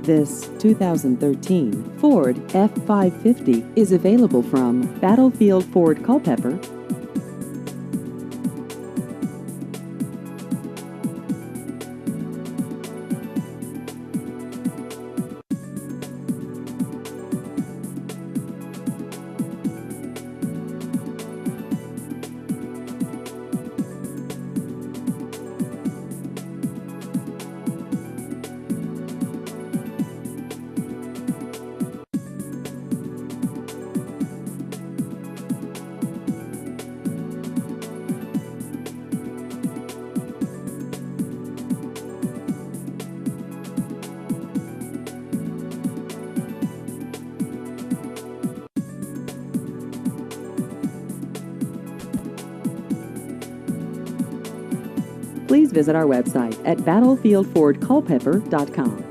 This 2013 Ford F-550 is available from Battlefield Ford Culpeper. Please visit our website at battlefieldfordculpeper.com.